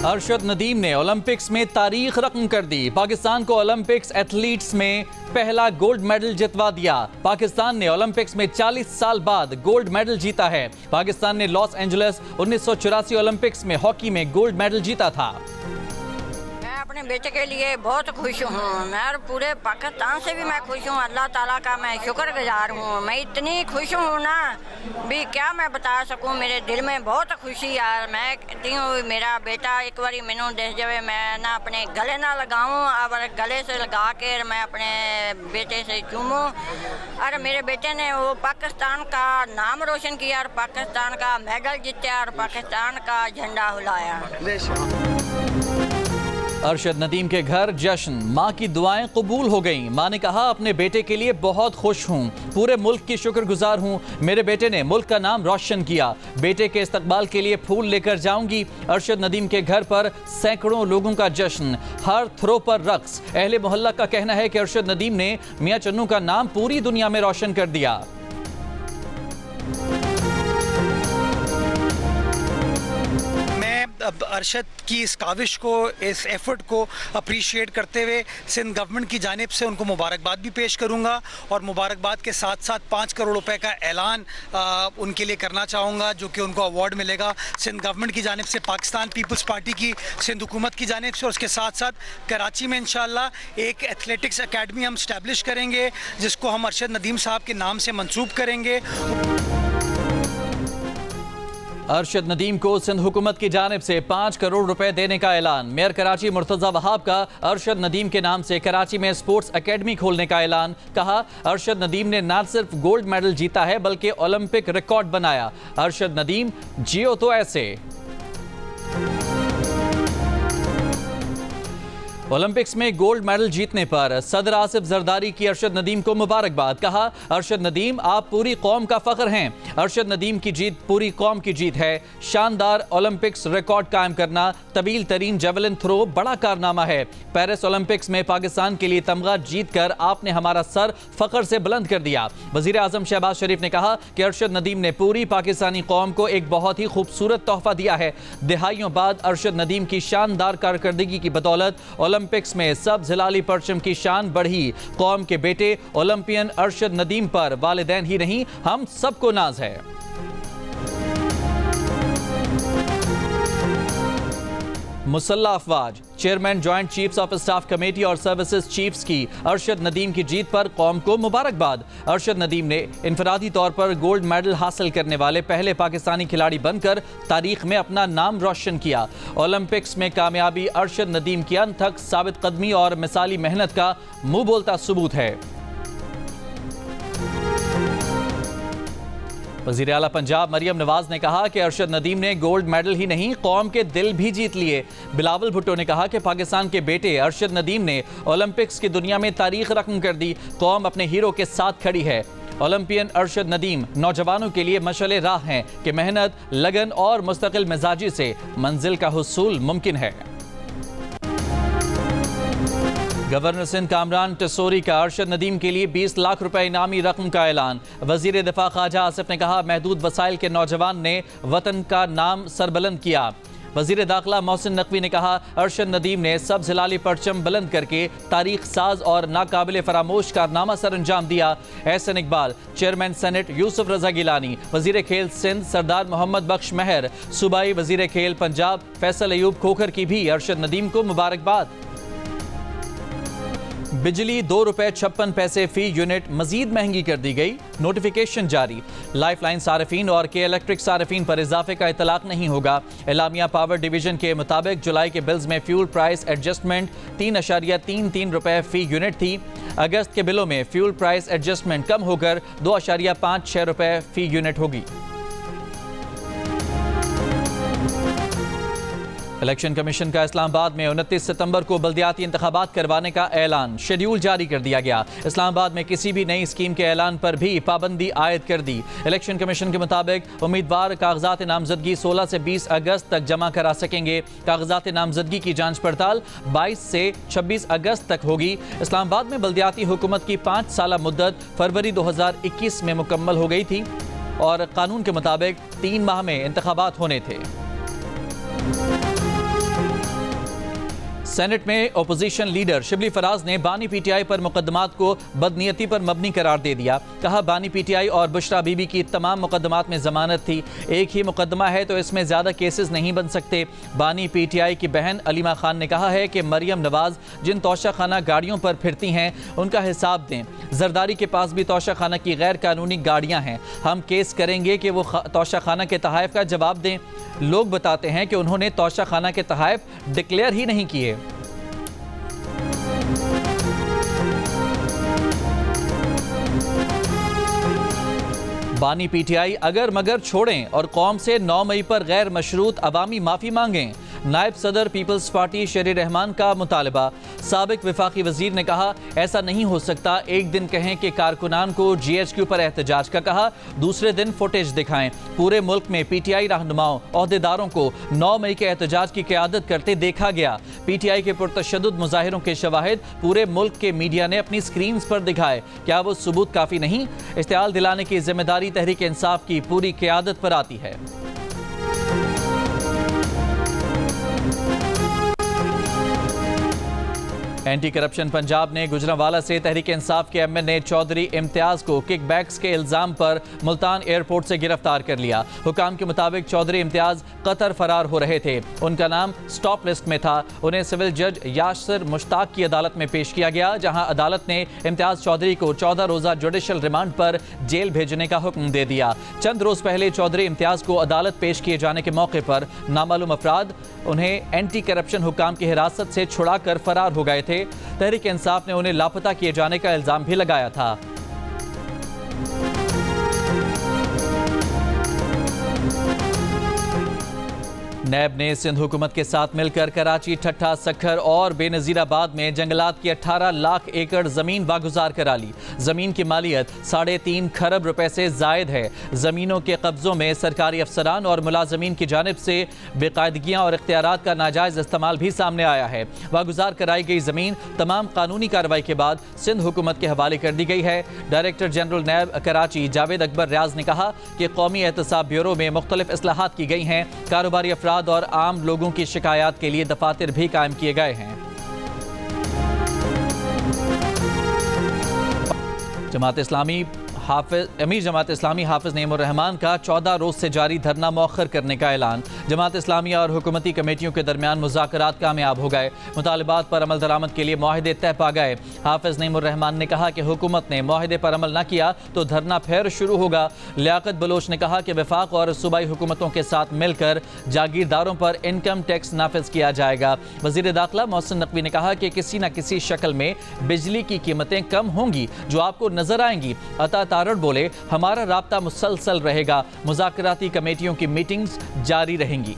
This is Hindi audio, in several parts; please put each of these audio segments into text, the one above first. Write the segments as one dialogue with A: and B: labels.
A: अरशद नदीम ने ओलंपिक्स में तारीख रकम कर दी। पाकिस्तान को ओलंपिक्स एथलीट्स में पहला गोल्ड मेडल जितवा दिया। पाकिस्तान ने ओलंपिक्स में 40 साल बाद गोल्ड मेडल जीता है। पाकिस्तान ने लॉस एंजलिस 1984 ओलंपिक्स में हॉकी में गोल्ड मेडल जीता था।
B: अपने बेटे के लिए बहुत खुश हूँ मैं, और पूरे पाकिस्तान से भी मैं खुश हूँ। अल्लाह ताला का मैं शुक्रगुजार हूँ। मैं इतनी खुश हूँ ना भी क्या मैं बता सकूँ। मेरे दिल में बहुत खुशी यार। मैं कहती हूँ मेरा बेटा एक बारी मैनू देख जाए, मैं ना अपने गले ना लगाऊँ और गले से लगा के मैं अपने बेटे से चूमूँ। और मेरे बेटे ने वो पाकिस्तान का नाम रोशन किया और पाकिस्तान का मेडल जीता और पाकिस्तान का झंडा हिलाया।
A: अरशद नदीम के घर जश्न, माँ की दुआएं कबूल हो गईं। माँ ने कहा अपने बेटे के लिए बहुत खुश हूँ, पूरे मुल्क की शुक्रगुजार हूँ। मेरे बेटे ने मुल्क का नाम रोशन किया। बेटे के इस्तकबाल के लिए फूल लेकर जाऊंगी। अरशद नदीम के घर पर सैकड़ों लोगों का जश्न, हर थ्रो पर रक्स। अहले मोहल्ला का कहना है कि अरशद नदीम ने मियाँ चन्नू का नाम पूरी दुनिया में रोशन कर दिया।
C: अरशद की इस काविश को, इस एफर्ट को अप्रिशिएट करते हुए सिंध गवर्नमेंट की जानिब से उनको मुबारकबाद भी पेश करूंगा और मुबारकबाद के साथ साथ 5 करोड़ रुपए का ऐलान उनके लिए करना चाहूँगा, जो कि उनको अवार्ड मिलेगा सिंध गवर्नमेंट की जानिब से, पाकिस्तान पीपल्स पार्टी की सिंध हुकूमत की जानिब से। और उसके साथ साथ कराची में इंशाल्लाह एक एथलेटिक्स अकेडमी हम स्टैब्लिश करेंगे, जिसको हम अरशद नदीम साहब के नाम से मंसूब करेंगे।
A: अरशद नदीम को सिंध हुकूमत की जानिब से 5 करोड़ रुपए देने का ऐलान। मेयर कराची मुर्तजा वहाब का अरशद नदीम के नाम से कराची में स्पोर्ट्स एकेडमी खोलने का ऐलान। कहा अरशद नदीम ने न सिर्फ गोल्ड मेडल जीता है बल्कि ओलंपिक रिकॉर्ड बनाया। अरशद नदीम जियो तो ऐसे। ओलंपिक्स में गोल्ड मेडल जीतने पर सदर आसिफ जरदारी की अरशद नदीम को मुबारकबाद। कहा अरशद नदीम आप पूरी कौम का फख्र हैं। अरशद नदीम की जीत पूरी कौम की जीत है। शानदार ओलंपिक्स रिकॉर्ड कायम करना, तवील तरीन जेवलिन थ्रो बड़ा कारनामा है। पेरिस ओलंपिक्स में पाकिस्तान के लिए तमगा जीत कर आपने हमारा सर फख्र से बुलंद कर दिया। वजीर आजम शहबाज शरीफ ने कहा कि अरशद नदीम ने पूरी पाकिस्तानी कौम को एक बहुत ही खूबसूरत तोहफा दिया है। दिहाइयों बाद अरशद नदीम की शानदार कारकर्दगी की बदौलत ओलंपिक्स में सब हिलाली परचम की शान बढ़ी। कौम के बेटे ओलंपियन अरशद नदीम पर वालिदैन ही नहीं हम सबको नाज है। मुसल्ला अफवाज, chairman joint chiefs of staff committee और सर्विसेज चीफ्स की अरशद नदीम की जीत पर कौम को मुबारकबाद। अरशद नदीम ने इनफरादी तौर पर गोल्ड मेडल हासिल करने वाले पहले पाकिस्तानी खिलाड़ी बनकर तारीख में अपना नाम रोशन किया। ओलंपिक्स में कामयाबी अरशद नदीम की अनथक साबित कदमी और मिसाली मेहनत का मुंह बोलता सबूत है। वज़ीर आला पंजाब मरियम नवाज ने कहा कि अरशद नदीम ने गोल्ड मेडल ही नहीं कौम के दिल भी जीत लिए। बिलावल भुट्टो ने कहा कि पाकिस्तान के बेटे अरशद नदीम ने ओलंपिक्स की दुनिया में तारीख रकम कर दी। कौम अपने हीरो के साथ खड़ी है। ओलंपियन अरशद नदीम नौजवानों के लिए मशअले राह हैं कि मेहनत, लगन और मुस्तकिल मिजाजी से मंजिल का हुसूल मुमकिन है। गवर्नर सिंध कामरान टिसोरी का अरशद नदीम के लिए 20 लाख रुपए इनामी रकम का ऐलान। वजीर दिफा ख्वाजा आसिफ ने कहा महदूद वसाइल के नौजवान ने वतन का नाम सरबुलंद किया। वजीर दाखिला मोहसिन नकवी ने कहा अरशद नदीम ने सब हिलाली परचम बुलंद करके तारीख साज और नाकाबिले फरामोश कारनामा सर अंजाम दिया। एहसन इकबाल, चेयरमैन सेनेट यूसुफ रजा गिलानी, वजीर खेल सिंध सरदार मोहम्मद बख्श महर, सूबाई वजीर खेल पंजाब फैसल अयूब खोखर की भी अरशद नदीम को मुबारकबाद। बिजली ₹2.56 फी यूनिट मजीद महंगी कर दी गई। नोटिफिकेशन जारी। लाइफलाइन सार्फिन और के इलेक्ट्रिक सार्फिन पर इजाफे का इतलाक नहीं होगा। एलामिया पावर डिवीजन के मुताबिक जुलाई के बिल्स में फ्यूल प्राइस एडजस्टमेंट 3.33 रुपए फी यूनिट थी। अगस्त के बिलों में फ्यूल प्राइस एडजस्टमेंट कम होकर 2.56 रुपए फी यूनिट होगी। इलेक्शन कमीशन का इस्लामाबाद में 29 सितंबर को बल्दियाती इंतखाबात करवाने का ऐलान, शेड्यूल जारी कर दिया गया। इस्लामाबाद में किसी भी नई स्कीम के ऐलान पर भी पाबंदी आयद कर दी। इलेक्शन कमीशन के मुताबिक उम्मीदवार कागजात नामजदगी 16 से 20 अगस्त तक जमा करा सकेंगे। कागजात नामजदगी की जांच पड़ताल 22 से 26 अगस्त तक होगी। इस्लामाबाद में बल्दियाती हुकूमत की 5 साला मुद्दत फरवरी 2021 में मुकम्मल हो गई थी और कानून के मुताबिक 3 माह में इंतखाबात होने थे। सेनेट में ओपोजिशन लीडर शिबली फराज ने बानी पीटीआई पर मुकदमात को बदनीयती पर मबनी करार दे दिया। कहा, बानी पीटीआई और बुशरा बीबी की तमाम मुकदमात में जमानत थी। एक ही मुकदमा है तो इसमें ज्यादा केसेस नहीं बन सकते। बानी पीटीआई की बहन अलीमा खान ने कहा है कि मरियम नवाज जिन तोशाखाना गाड़ियों पर फिरती हैं उनका हिसाब दें। जरदारी के पास भी तोशाखाना की गैर कानूनी गाड़ियां हैं। हम केस करेंगे कि वो तोशाखाना के तहाइफ का जवाब दें। लोग बताते हैं कि उन्होंने तोशाखाना के तहाइफ डिक्लेयर ही नहीं किए। बानी पीटीआई अगर मगर छोड़ें और कौम से 9 मई पर गैर मशरूत अवामी माफ़ी मांगें। नायब सदर पीपल्स पार्टी शेर रहमान का मुतालबा। साबिक वफाकी वजीर ने कहा, ऐसा नहीं हो सकता। एक दिन कहें कि कारकुनान को GHQ पर एहतजाज का कहा, दूसरे दिन फुटेज दिखाएं। पूरे मुल्क में पीटीआई रहनुमाओं ओहदेदारों को 9 मई के एहतजाज की क़यादत करते देखा गया। पीटीआई के पुरतशद्दुद मुजाहिरों के शवाहिद पूरे मुल्क के मीडिया ने अपनी स्क्रीन पर दिखाए। क्या वो सबूत काफ़ी नहीं? इश्तियाल दिलाने की जिम्मेदारी तहरीक इंसाफ की पूरी क़यादत पर आती है। एंटी करप्शन पंजाब ने गुजरांवाला से तहरीक इंसाफ के MNA चौधरी इम्तियाज को किकबैक्स के इल्जाम पर मुल्तान एयरपोर्ट से गिरफ्तार कर लिया। हुकाम के मुताबिक चौधरी इम्तियाज कतर फरार हो रहे थे। उनका नाम स्टॉप लिस्ट में था। उन्हें सिविल जज यासिर मुश्ताक की अदालत में पेश किया गया, जहां अदालत ने इम्तियाज चौधरी को 14 रोजा जुडिशल रिमांड पर जेल भेजने का हुक्म दे दिया। चंद रोज पहले चौधरी इम्तियाज को अदालत पेश किए जाने के मौके पर नामालूम अफराद उन्हें एंटी करप्शन हुकाम की हिरासत से छुड़ाकर फरार हो गए थे। तहरीक इंसाफ ने उन्हें लापता किए जाने का इल्जाम भी लगाया था। नैब ने सिंध हुकूमत के साथ मिलकर कराची, ठट्ठा, सखर और बेनजीराबाद में जंगलात की 18 लाख एकड़ जमीन वागुजार करा ली। जमीन की मालियत 3.5 खरब रुपए से जायद है। जमीनों के कब्जों में सरकारी अफसरान और मुलाजमीन की जानिब से बेकायदगियां और इख्तियारात का नाजायज इस्तेमाल भी सामने आया है। वागुजार कराई गई जमीन तमाम कानूनी कार्रवाई के बाद सिंध हुकूमत के हवाले कर दी गई है। डायरेक्टर जनरल नैब कराची जावेद अकबर रियाज ने कहा कि कौमी एहतसाब ब्यूरो में मुख्तलिफ इस्लाहात की गई हैं। कारोबारी अफराद और आम लोगों की शिकायत के लिए दफातर भी कायम किए गए हैं। अमीर जमात इस्लामी हाफिज नईमुर रहमान का 14 रोज से जारी धरना मौखर करने का ऐलान। जमात इस्लामी और हुकूमती कमेटियों के दरमियान मुज़ाकरात कामयाब हो गए। मुतालिबात पर अमल दरामद के लिए मुआहिदे तय पा गए। हाफिज नईमुर रहमान ने कहा कि हुकूमत ने मुआहिदे पर अमल न किया तो धरना फिर शुरू होगा। लियाकत बलोच ने कहा कि वफाक और सूबाई हुकूमतों के साथ मिलकर जागीरदारों पर इनकम टैक्स नाफिज किया जाएगा। वज़ीर दाखिला मोहसिन नकवी ने कहा कि किसी न किसी शक्ल में बिजली की कीमतें कम होंगी जो आपको नजर आएंगी। अता तारड़ बोले, हमारा राब्ता मुसलसल रहेगा। मुज़ाकराती कमेटियों की मीटिंग्स जारी रहेंगी।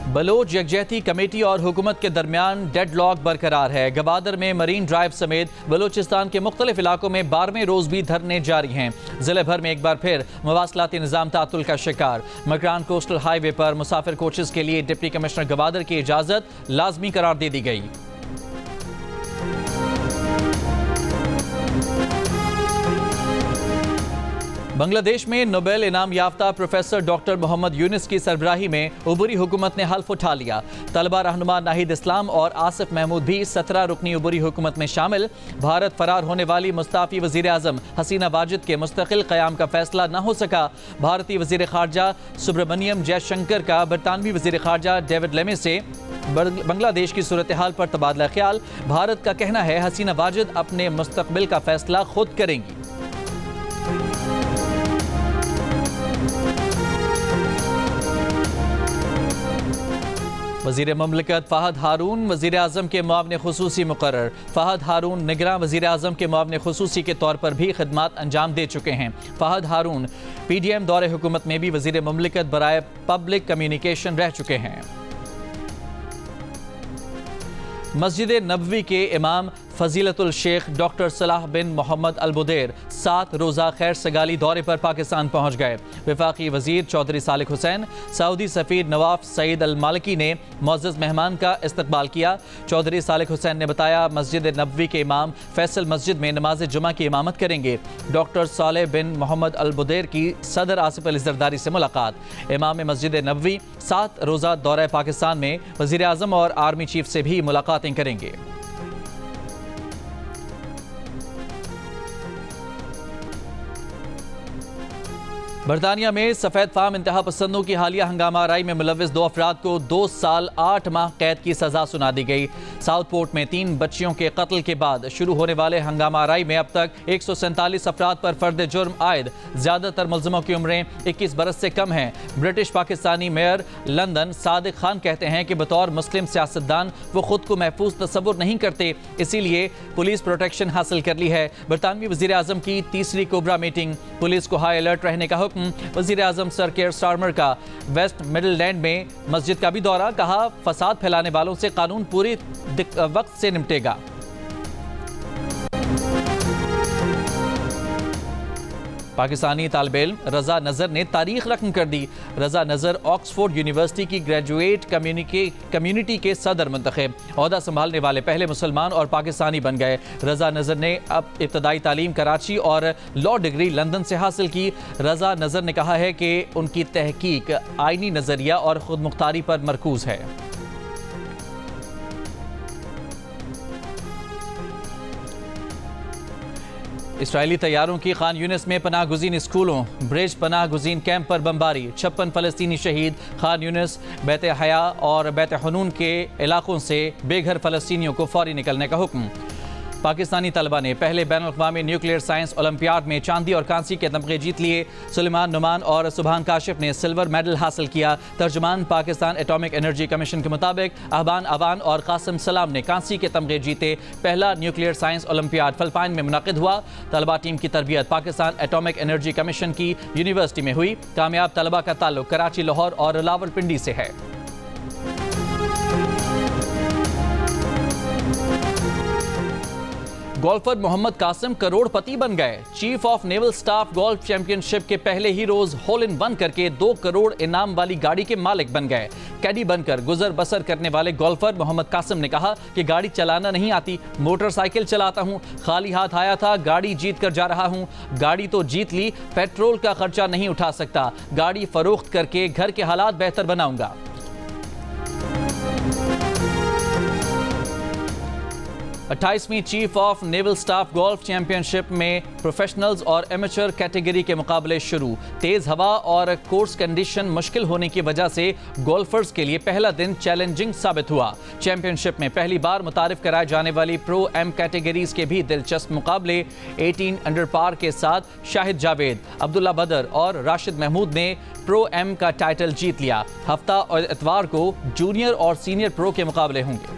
A: बलोच यकजहती कमेटी और हुकूमत के दरमियान डेडलॉक बरकरार है। गवादर में मरीन ड्राइव समेत बलोचिस्तान के मुख्तलिफ इलाकों में 12वें रोज भी धरने जारी हैं। जिले भर में एक बार फिर मवासलाती निज़ाम तातुल का शिकार। मकरान कोस्टल हाईवे पर मुसाफिर कोचेस के लिए डिप्टी कमिश्नर गवादर की इजाजत लाजमी करार दे दी गई। बांग्लादेश में नोबेल इनाम याफ्ता प्रोफेसर डॉक्टर मोहम्मद यूनिस की सरबराही में उबरी हुकूमत ने हल्फ उठा लिया। तलबा रहनुमा नाहिद इस्लाम और आसिफ महमूद भी 17 रुकनी उबरी हुकूमत में शामिल। भारत फरार होने वाली मुस्ताफी वजीर आजम हसीना वाजिद के मुस्तकिल क़याम का फैसला न हो सका। भारतीय वजीर खारजा सुब्रमण्यम जयशंकर का बरतानवी वजीर खारजा डेविड लेमे से बांग्लादेश की सूरत हाल पर तबादला ख्याल। भारत का कहना है हसीना वाजिद अपने मुस्तकबिल का फैसला खुद करेंगी। वज़ीर ममलिकत फ़हद हारून वज़ीर आज़म के मुआविन ख़ुसूसी मुक़र्रर। फ़हद हारून निगरान वज़ीर आज़म के मुआविन ख़ुसूसी के तौर पर भी खिदमात अंजाम दे चुके हैं। फ़हद हारून PDM दौरे हुकूमत में भी वज़ीर ममलिकत बराए पब्लिक कम्युनिकेशन रह चुके हैं। मस्जिद नबवी के इमाम फजीलतुल शेख डॉक्टर सलाह बिन मोहम्मद अल बुदेर 7 रोज़ा खैर सगाली दौरे पर पाकिस्तान पहुँच गए। वफाकी वजीर चौधरी सालिक हुसैन, सऊदी सफ़ीर नवाफ सईद अल मालिकी ने मुअज़्ज़ज़ मेहमान का इस्तकबाल किया। चौधरी सालिक हुसैन ने बताया मस्जिद नबवी के इमाम फैसल मस्जिद में नमाज जुमा की इमामत करेंगे। डॉक्टर सालेह बिन मोहम्मद अल बुदेर की सदर आसिफ अली जरदारी से मुलाकात। इमाम मस्जिद नबवी 7 रोज़ा दौरे पाकिस्तान में वज़ीर आज़म और आर्मी चीफ से भी मुलाकातें करेंगे। बरतानिया में सफ़ेद फाम इंतहा पसंदों की हालिया हंगामा आराई में मुलविस 2 अफराद को 2 साल 8 माह कैद की सजा सुना दी गई। साउथपोर्ट में 3 बच्चियों के कत्ल के बाद शुरू होने वाले हंगामा आराई में अब तक 147 अफराद पर फर्द जुर्म आयद। ज़्यादातर मुल्ज़िमों की उम्रें 21 बरस से कम हैं। British Pakistani mayor London Sadiq Khan कहते हैं कि बतौर मुस्लिम सियासतदान वो खुद को महफूज तस्वुर नहीं करते, इसीलिए पुलिस प्रोटेक्शन हासिल कर ली है। बरतानवी वज़ीर आज़म की तीसरी कोबरा मीटिंग, पुलिस को हाई अलर्ट रहने का हुक्म। वज़ीर आज़म सर केयर स्टारमर का वेस्ट मिडलैंड में मस्जिद का भी दौरा, कहा फसाद फैलाने वालों से कानून पूरी वक्त से निपटेगा। पाकिस्तानी तालिबे इल्म रजा नज़र ने तारीख रकम कर दी। रजा नज़र ऑक्सफोर्ड यूनिवर्सिटी की ग्रेजुएट कम्युनिटी के सदर मुंतखब, ओहदा संभालने वाले पहले मुसलमान और पाकिस्तानी बन गए। रजा नज़र ने अब इब्तदाई तालीम कराची और लॉ डिग्री लंदन से हासिल की। रजा नज़र ने कहा है कि उनकी तहकीक आइनी नज़रिया और खुद मुख्तारी पर मरकूज है। इसराइली तैयारों की खान यूनिस में पनाह गुज़ीन स्कूलों, ब्रिज पनाह गुज़ीन कैंप पर बमबारी। 56 फ़लस्तीनी शहीद। खान यूनिस, बैत हया और बैत हनून के इलाकों से बेघर फ़लस्तीनियों को फौरी निकलने का हुक्म। पाकिस्तानी तलबा ने पहले बैनुल-अक़वामी न्यूक्लियर साइंस ओलंपियाड में चांदी और कांसी के तमगे जीत लिए। सुलेमान नुमान और सुबहान काशिफ ने सिल्वर मेडल हासिल किया। तर्जुमान पाकिस्तान एटॉमिक एनर्जी कमीशन के मुताबिक अहबान अवान और कासिम सलाम ने कांसी के तमगे जीते। पहला न्यूक्लियर साइंस ओलंपियाड फिलिपाइन में मुनक़िद हुआ। तलबा टीम की तरबियत पाकिस्तान एटॉमिक एनर्जी कमीशन की यूनिवर्सिटी में हुई। कामयाब तलबा का ताल्लुक कराची, लाहौर और रावलपिंडी से है। गोल्फर मोहम्मद कासिम करोड़पति बन गए। Chief of naval staff golf championship के पहले ही रोज होल इन वन करके 2 करोड़ इनाम वाली गाड़ी के मालिक बन गए। कैडी बनकर गुजर बसर करने वाले गोल्फर मोहम्मद कासिम ने कहा कि गाड़ी चलाना नहीं आती, मोटरसाइकिल चलाता हूं, खाली हाथ आया था, गाड़ी जीत कर जा रहा हूं। गाड़ी तो जीत ली, पेट्रोल का खर्चा नहीं उठा सकता, गाड़ी फरोख्त करके घर के हालात बेहतर बनाऊंगा। 28वीं chief of naval staff golf championship में प्रोफेशनल्स और एमेचर कैटेगरी के मुकाबले शुरू। तेज हवा और कोर्स कंडीशन मुश्किल होने की वजह से गोल्फर्स के लिए पहला दिन चैलेंजिंग साबित हुआ। चैंपियनशिप में पहली बार मुतारिफ कराए जाने वाली प्रो एम कैटेगरीज के भी दिलचस्प मुकाबले। 18 अंडर पार के साथ शाहिद जावेद, अब्दुल्ला बदर और राशिद महमूद ने प्रो एम का टाइटल जीत लिया। हफ्ता और इतवार को जूनियर और सीनियर प्रो के मुकाबले होंगे।